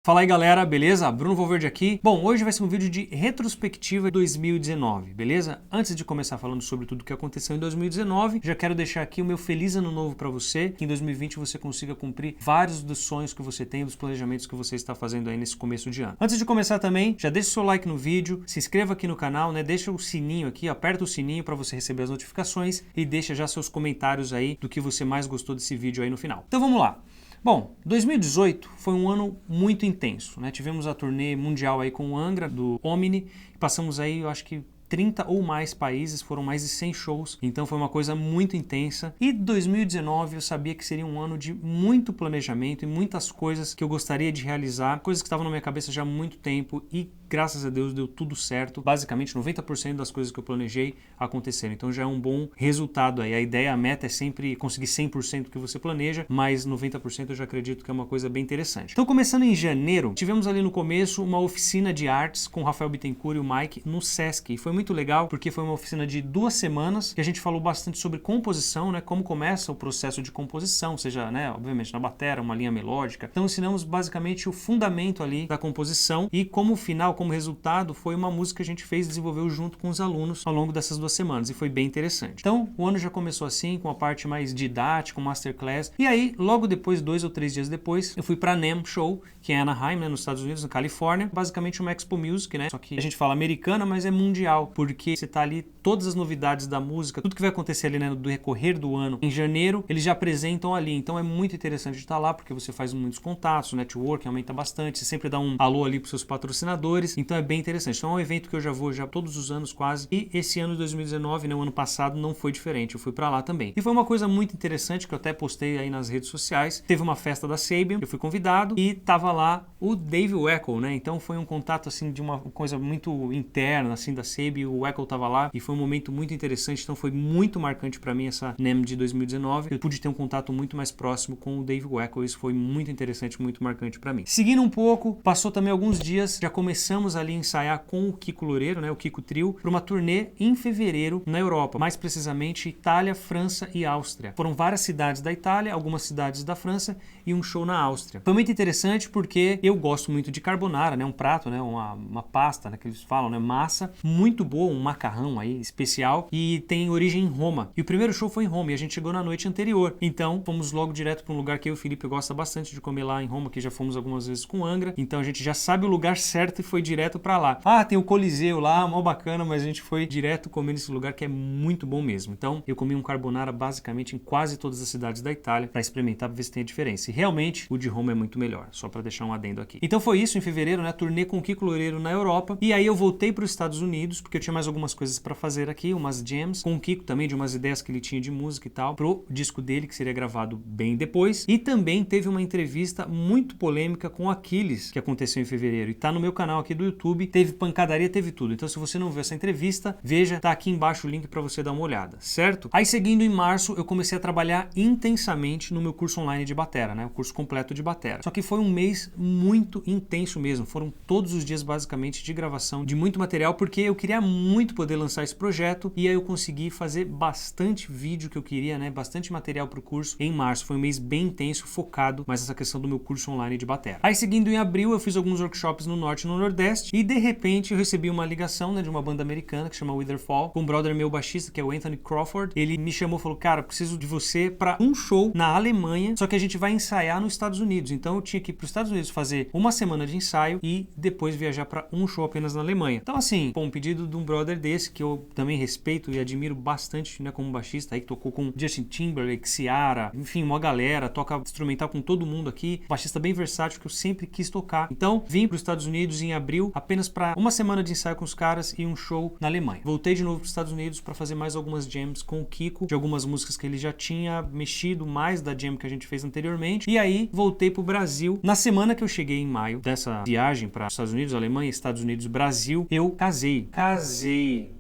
Fala aí galera, beleza? Bruno Valverde aqui. Bom, hoje vai ser um vídeo de retrospectiva 2019, beleza? Antes de começar falando sobre tudo o que aconteceu em 2019, já quero deixar aqui o meu feliz ano novo para você, que em 2020 você consiga cumprir vários dos sonhos que você tem, dos planejamentos que você está fazendo aí nesse começo de ano. Antes de começar também, já deixa o seu like no vídeo, se inscreva aqui no canal, né? Deixa o sininho aqui, aperta o sininho para você receber as notificações e deixa já seus comentários aí do que você mais gostou desse vídeo aí no final. Então vamos lá. Bom, 2018 foi um ano muito intenso, né? Tivemos a turnê mundial aí com o Angra, do Omni, passamos aí, eu acho que 30 ou mais países, foram mais de 100 shows, então foi uma coisa muito intensa. E 2019 eu sabia que seria um ano de muito planejamento e muitas coisas que eu gostaria de realizar, coisas que estavam na minha cabeça já há muito tempo e graças a Deus deu tudo certo. Basicamente 90% das coisas que eu planejei aconteceram, então já é um bom resultado aí. A ideia, a meta é sempre conseguir 100% do que você planeja, mas 90% eu já acredito que é uma coisa bem interessante. Então começando em janeiro, tivemos ali no começo uma oficina de artes com o Rafael Bittencourt e o Mike no Sesc, e foi muito legal porque foi uma oficina de 2 semanas que a gente falou bastante sobre composição, né, como começa o processo de composição, seja, né, obviamente na bateria, uma linha melódica. Então ensinamos basicamente o fundamento ali da composição e como final, como resultado, foi uma música que a gente fez e desenvolveu junto com os alunos ao longo dessas 2 semanas e foi bem interessante. Então o ano já começou assim, com a parte mais didática, com masterclass, e aí logo depois, 2 ou 3 dias depois, eu fui para a NAMM Show, que é em Anaheim, né, nos Estados Unidos, na Califórnia, basicamente uma Expo Music, né, só que a gente fala americana, mas é mundial, porque você tá ali, todas as novidades da música, tudo que vai acontecer ali, né, no decorrer do ano, em janeiro, eles já apresentam ali, então é muito interessante de estar lá, porque você faz muitos contatos, o networking aumenta bastante, você sempre dá um alô ali pros seus patrocinadores, então é bem interessante. Então é um evento que eu já vou já todos os anos quase, e esse ano de 2019, né, o ano passado, não foi diferente, eu fui pra lá também. E foi uma coisa muito interessante, que eu até postei aí nas redes sociais, teve uma festa da Sabian, eu fui convidado, e tava lá o Dave Weckl, né, então foi um contato, assim, de uma coisa muito interna, assim, da Sabian, o Weckl tava lá, e foi um momento muito interessante, então foi muito marcante pra mim essa NAMM de 2019, eu pude ter um contato muito mais próximo com o Dave Weckl, isso foi muito interessante, muito marcante pra mim. Seguindo um pouco, passou também alguns dias, já começamos ali a ensaiar com o Kiko Loureiro, né, o Kiko Trio, para uma turnê em fevereiro na Europa, mais precisamente Itália, França e Áustria. Foram várias cidades da Itália, algumas cidades da França e um show na Áustria. Foi muito interessante porque eu gosto muito de carbonara, né, um prato, né, uma pasta, né, que eles falam, né, massa, muito boa, um macarrão aí especial e tem origem em Roma. E o primeiro show foi em Roma e a gente chegou na noite anterior. Então fomos logo direto para um lugar que eu e o Felipe gosta bastante de comer lá em Roma, que já fomos algumas vezes com Angra. Então a gente já sabe o lugar certo e foi direto para lá. Ah, tem o Coliseu lá, mal bacana, mas a gente foi direto comer nesse lugar que é muito bom mesmo. Então eu comi um carbonara basicamente em quase todas as cidades da Itália para experimentar, para ver se tem a diferença. E realmente o de Roma é muito melhor, só para deixar um adendo aqui. Então foi isso em fevereiro, né? Turnê com o Kiko Loureiro na Europa. E aí eu voltei para os Estados Unidos, porque eu tinha mais algumas coisas para fazer aqui, umas jams com o Kiko também, de umas ideias que ele tinha de música e tal, pro disco dele, que seria gravado bem depois. E também teve uma entrevista muito polêmica com o Aquiles, que aconteceu em fevereiro. E tá no meu canal aqui do YouTube, teve pancadaria, teve tudo. Então se você não viu essa entrevista, veja, tá aqui embaixo o link para você dar uma olhada, certo? Aí seguindo em março, eu comecei a trabalhar intensamente no meu curso online de batera, né? O curso completo de batera. Só que foi um mês muito intenso mesmo. Foram todos os dias basicamente de gravação, de muito material, porque eu queria muito poder lançar esse projeto e aí eu consegui fazer bastante vídeo que eu queria, né? Bastante material pro curso em março. Foi um mês bem intenso, focado mais nessa questão do meu curso online de batera. Aí seguindo em abril, eu fiz alguns workshops no Norte e no Nordeste e de repente eu recebi uma ligação, né, de uma banda americana que chama Witherfall, com um brother meu baixista, que é o Anthony Crawford. Ele me chamou e falou, cara, preciso de você para um show na Alemanha, só que a gente vai ensaiar nos Estados Unidos. Então eu tinha que ir para os Estados Unidos fazer uma semana de ensaio e depois viajar para um show apenas na Alemanha. Então assim, pô, um pedido de um brother desse, que eu também respeito e admiro bastante, né, como baixista, aí que tocou com Justin Timberlake, Ciara, enfim, uma galera, toca instrumental com todo mundo aqui, baixista bem versátil que eu sempre quis tocar. Então vim para os Estados Unidos em abril, apenas para uma semana de ensaio com os caras e um show na Alemanha. Voltei de novo para os Estados Unidos para fazer mais algumas jams com o Kiko, de algumas músicas que ele já tinha mexido mais da jam que a gente fez anteriormente, e aí voltei pro Brasil. Na semana que eu cheguei em maio dessa viagem para os Estados Unidos, Alemanha, Estados Unidos, Brasil, eu casei.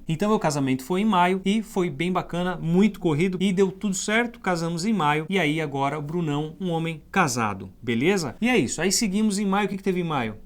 Então meu casamento foi em maio e foi bem bacana, muito corrido e deu tudo certo, casamos em maio e aí agora o Brunão, um homem casado, beleza? E é isso, aí seguimos em maio, o que teve em maio?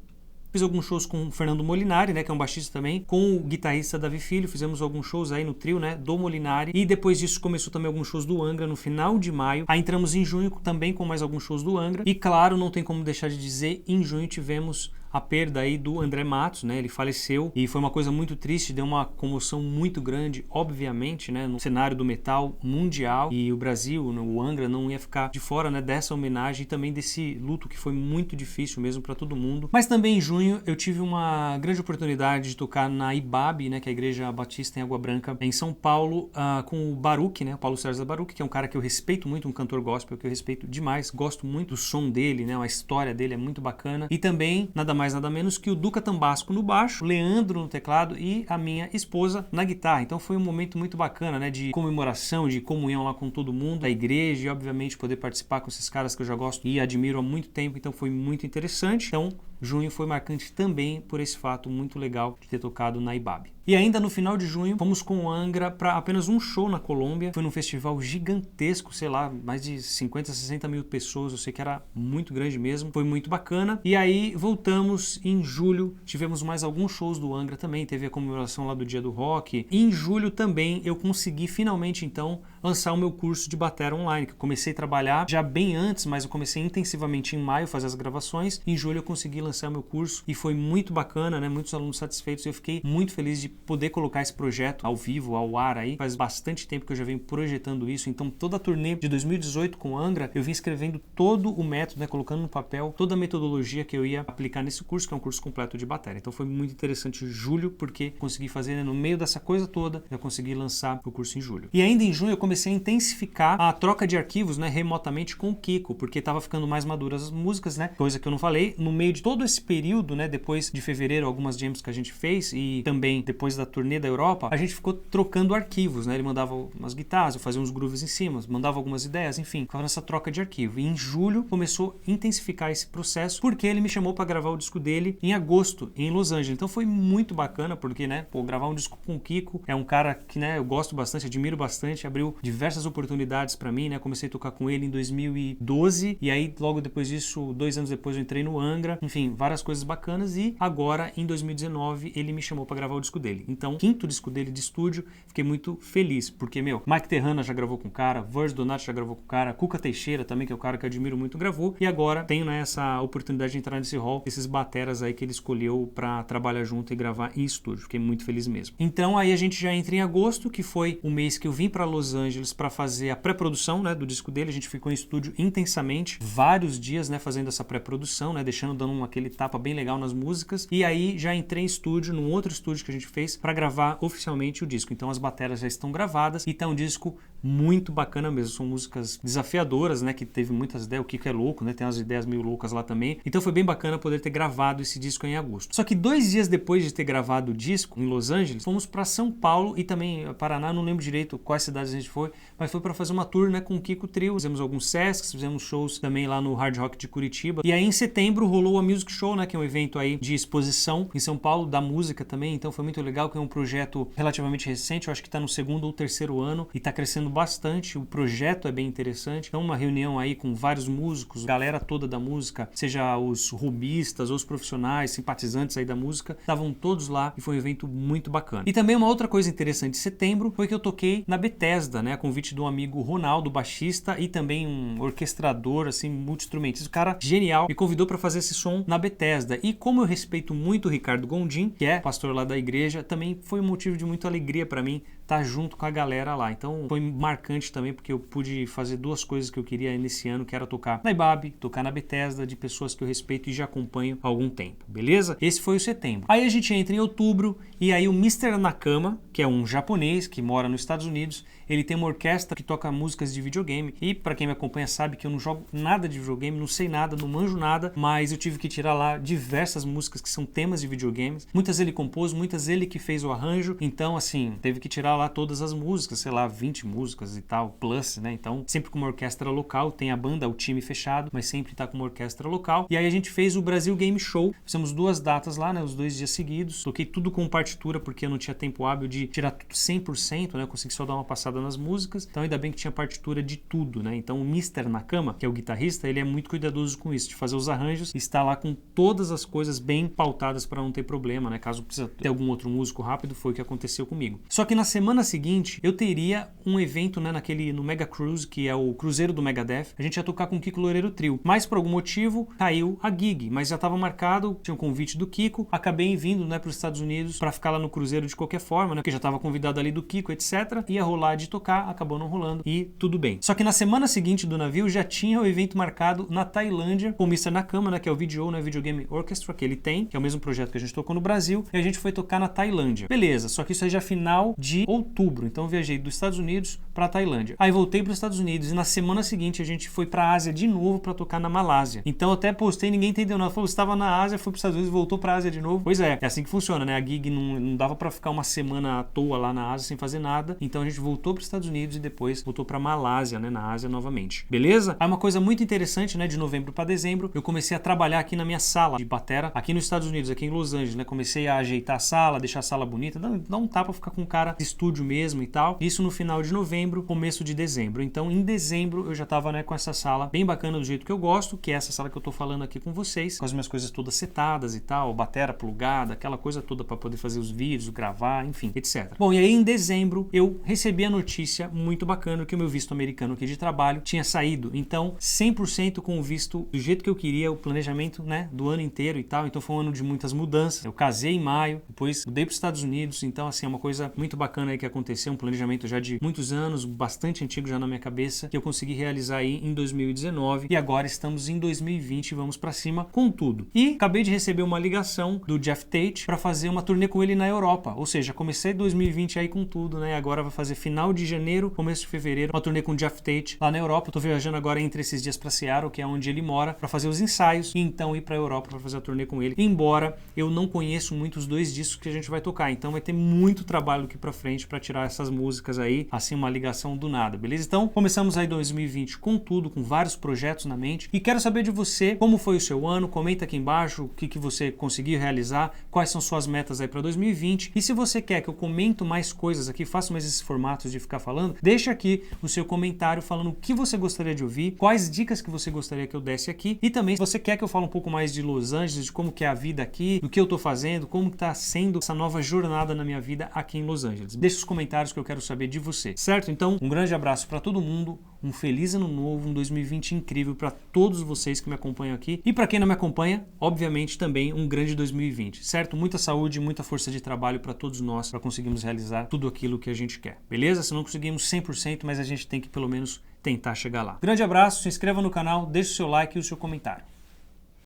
Fiz alguns shows com o Fernando Molinari, né, que é um baixista também, com o guitarrista Davi Filho, fizemos alguns shows aí no trio, né, do Molinari, e depois disso começou também alguns shows do Angra no final de maio. Aí entramos em junho também com mais alguns shows do Angra, e claro, não tem como deixar de dizer, em junho tivemos a perda aí do André Matos, né? Ele faleceu e foi uma coisa muito triste, deu uma comoção muito grande, obviamente, né? No cenário do metal mundial, e o Brasil, o Angra, não ia ficar de fora, né? Dessa homenagem e também desse luto que foi muito difícil mesmo para todo mundo. Mas também em junho eu tive uma grande oportunidade de tocar na IBAB, né? Que é a Igreja Batista em Água Branca, em São Paulo, com o Baruch, né? O Paulo César Baruch, que é um cara que eu respeito muito, um cantor gospel que eu respeito demais, gosto muito do som dele, né? A história dele é muito bacana. E também, nada mais nada menos que o Duca Tambasco no baixo, Leandro no teclado e a minha esposa na guitarra. Então foi um momento muito bacana, né, de comemoração, de comunhão lá com todo mundo da igreja, e obviamente poder participar com esses caras que eu já gosto e admiro há muito tempo, então foi muito interessante. Então junho foi marcante também por esse fato muito legal de ter tocado na IBAB. E ainda no final de junho, fomos com o Angra para apenas um show na Colômbia. Foi num festival gigantesco, sei lá, mais de 50, 60 mil pessoas. Eu sei que era muito grande mesmo. Foi muito bacana. E aí voltamos em julho. Tivemos mais alguns shows do Angra também. Teve a comemoração lá do Dia do Rock. E em julho também eu consegui finalmente, então, lançar o meu curso de batera online, que eu comecei a trabalhar já bem antes, mas eu comecei intensivamente em maio, fazer as gravações. Em julho eu consegui lançar meu curso e foi muito bacana, né? Muitos alunos satisfeitos. Eu fiquei muito feliz de poder colocar esse projeto ao vivo, ao ar aí. Faz bastante tempo que eu já venho projetando isso, então toda a turnê de 2018 com o Angra, eu vim escrevendo todo o método, né, colocando no papel toda a metodologia que eu ia aplicar nesse curso, que é um curso completo de bateria. Então foi muito interessante julho, porque consegui fazer, né, no meio dessa coisa toda, eu consegui lançar o curso em julho. E ainda em junho eu comecei a intensificar a troca de arquivos, né, remotamente com o Kiko, porque estava ficando mais maduras as músicas, né, coisa que eu não falei. No meio de todo esse período, né, depois de fevereiro, algumas jams que a gente fez e também depois da turnê da Europa, a gente ficou trocando arquivos, né? Ele mandava umas guitarras, eu fazia uns grooves em cima, mandava algumas ideias, enfim, ficava nessa troca de arquivo. E em julho começou a intensificar esse processo, porque ele me chamou para gravar o disco dele em agosto, em Los Angeles. Então foi muito bacana, porque, né, pô, gravar um disco com o Kiko é um cara que, né, eu gosto bastante, admiro bastante, abriu diversas oportunidades para mim, né? Comecei a tocar com ele em 2012 e aí logo depois disso, 2 anos depois eu entrei no Angra, enfim, várias coisas bacanas, e agora em 2019 ele me chamou para gravar o disco dele. Então, quinto disco dele de estúdio, fiquei muito feliz, porque, meu, Mike Terrana já gravou com o cara, Virgil Donati já gravou com o cara, Cuca Teixeira também, que é o cara que eu admiro muito, gravou, e agora tenho, né, essa oportunidade de entrar nesse hall, esses bateras aí que ele escolheu pra trabalhar junto e gravar em estúdio. Fiquei muito feliz mesmo. Então, aí a gente já entra em agosto, que foi o mês que eu vim pra Los Angeles pra fazer a pré-produção, né, do disco dele. A gente ficou em estúdio intensamente, vários dias, né, fazendo essa pré-produção, né, dando aquele tapa bem legal nas músicas, e aí já entrei em estúdio, num outro estúdio que a gente fez pra gravar oficialmente o disco. Então as bateras já estão gravadas e tá um disco muito bacana mesmo. São músicas desafiadoras, né, que teve muitas ideias. O Kiko é louco, né, tem umas ideias meio loucas lá também. Então foi bem bacana poder ter gravado esse disco em agosto. Só que 2 dias depois de ter gravado o disco em Los Angeles, fomos para São Paulo e também Paraná, não lembro direito quais cidades a gente foi, mas foi para fazer uma tour, né, com o Kiko Trio. Fizemos alguns Sescs, fizemos shows também lá no Hard Rock de Curitiba. E aí em setembro rolou a Music Show, né, que é um evento aí de exposição em São Paulo da música também. Então foi muito legal, que é um projeto relativamente recente, eu acho que está no 2º ou 3º ano e está crescendo bastante. O projeto é bem interessante. Então uma reunião aí com vários músicos, galera toda da música, seja os rubistas ou os profissionais, simpatizantes aí da música, estavam todos lá e foi um evento muito bacana. E também uma outra coisa interessante de setembro foi que eu toquei na Bethesda, né, a convite do amigo Ronaldo, baixista e também um orquestrador, assim, multi-instrumentista, um cara genial, me convidou para fazer esse som na Bethesda. E como eu respeito muito o Ricardo Gondim, que é pastor lá da igreja, também foi um motivo de muita alegria para mim estar junto com a galera lá. Então foi marcante também, porque eu pude fazer 2 coisas que eu queria nesse ano, que era tocar na IBAB, tocar na Bethesda, de pessoas que eu respeito e já acompanho há algum tempo, beleza? Esse foi o setembro. Aí a gente entra em outubro e aí o Mr. Nakama, que é um japonês que mora nos Estados Unidos, ele tem uma orquestra que toca músicas de videogame. E para quem me acompanha sabe que eu não jogo nada de videogame, não sei nada, não manjo nada, mas eu tive que tirar lá diversas músicas que são temas de videogames. Muitas ele compôs, muitas ele que fez o arranjo. Então, assim, teve que tirar tocar lá todas as músicas, sei lá, 20 músicas e tal, plus, né? Então, sempre com uma orquestra local, tem a banda, o time fechado, mas sempre tá com uma orquestra local. E aí a gente fez o Brasil Game Show, fizemos 2 datas lá, né? Os 2 dias seguidos. Toquei tudo com partitura, porque eu não tinha tempo hábil de tirar tudo 100%, né? Eu consegui só dar uma passada nas músicas. Então, ainda bem que tinha partitura de tudo, né? Então, o Mr. Nakama, que é o guitarrista, ele é muito cuidadoso com isso, de fazer os arranjos e estar lá com todas as coisas bem pautadas para não ter problema, né? Caso precise ter algum outro músico rápido, foi o que aconteceu comigo. Só que na semana seguinte, eu teria um evento, né? No Mega Cruise, que é o cruzeiro do Megadeth. A gente ia tocar com o Kiko Loureiro Trio. Mas, por algum motivo, caiu a gig. Mas já estava marcado, tinha um convite do Kiko. Acabei vindo, né, para os Estados Unidos para ficar lá no cruzeiro de qualquer forma, né? Porque já estava convidado ali do Kiko, etc. Ia rolar de tocar, acabou não rolando e tudo bem. Só que na semana seguinte do navio já tinha o evento marcado na Tailândia com o Mr. Nakama, né, que é o VGO, né, Video Game Orchestra, que ele tem, que é o mesmo projeto que a gente tocou no Brasil, e a gente foi tocar na Tailândia. Beleza, só que isso aí já é final de outubro, então eu viajei dos Estados Unidos para Tailândia. Aí voltei para os Estados Unidos e na semana seguinte a gente foi para a Ásia de novo para tocar na Malásia. Então eu até postei, ninguém entendeu nada. Falou, estava na Ásia, foi para os Estados Unidos, voltou para a Ásia de novo. Pois é assim que funciona, né? A gig não dava para ficar uma semana à toa lá na Ásia sem fazer nada. Então a gente voltou para os Estados Unidos e depois voltou para Malásia, né, na Ásia novamente. Beleza? Aí uma coisa muito interessante, né, de novembro para dezembro, eu comecei a trabalhar aqui na minha sala de batera, aqui nos Estados Unidos, aqui em Los Angeles, né? Comecei a ajeitar a sala, deixar a sala bonita, dar um tapa, ficar com um cara de estúdio mesmo e tal. Isso no final de novembro, começo de dezembro. Então, em dezembro, eu já tava, né, com essa sala bem bacana do jeito que eu gosto, que é essa sala que eu tô falando aqui com vocês, com as minhas coisas todas setadas e tal, batera plugada, aquela coisa toda para poder fazer os vídeos, gravar, enfim, etc. Bom, e aí em dezembro eu recebi a notícia muito bacana que o meu visto americano aqui de trabalho tinha saído. Então, 100% com o visto do jeito que eu queria, o planejamento, né, do ano inteiro e tal. Então, foi um ano de muitas mudanças. Eu casei em maio, depois mudei para os Estados Unidos. Então, assim, é uma coisa muito bacana aí que aconteceu, um planejamento já de muitos anos, bastante antigo já na minha cabeça, que eu consegui realizar aí em 2019 e agora estamos em 2020 e vamos para cima com tudo. E acabei de receber uma ligação do Jeff Tate para fazer uma turnê com ele na Europa. Ou seja, comecei 2020 aí com tudo, né? Agora vai fazer final de janeiro, começo de fevereiro, uma turnê com o Jeff Tate lá na Europa. Eu tô viajando agora entre esses dias para Seattle, que é onde ele mora, para fazer os ensaios e então ir para Europa para fazer a turnê com ele. Embora eu não conheço muito os 2 discos que a gente vai tocar, então vai ter muito trabalho aqui para frente para tirar essas músicas aí, assim, uma ligação do nada, beleza? Então, começamos aí 2020 com tudo, com vários projetos na mente e quero saber de você, como foi o seu ano, comenta aqui embaixo o que você conseguiu realizar, quais são suas metas aí para 2020 e se você quer que eu comento mais coisas aqui, faça mais esses formatos de ficar falando, deixa aqui o seu comentário falando o que você gostaria de ouvir, quais dicas que você gostaria que eu desse aqui e também se você quer que eu fale um pouco mais de Los Angeles, de como que é a vida aqui, do que eu tô fazendo, como que tá sendo essa nova jornada na minha vida aqui em Los Angeles. Deixa os comentários que eu quero saber de você, certo? Então, um grande abraço para todo mundo, um feliz ano novo, um 2020 incrível para todos vocês que me acompanham aqui e para quem não me acompanha, obviamente também um grande 2020, certo? Muita saúde, muita força de trabalho para todos nós para conseguirmos realizar tudo aquilo que a gente quer, beleza? Se não conseguimos 100%, mas a gente tem que pelo menos tentar chegar lá. Grande abraço, se inscreva no canal, deixe o seu like e o seu comentário.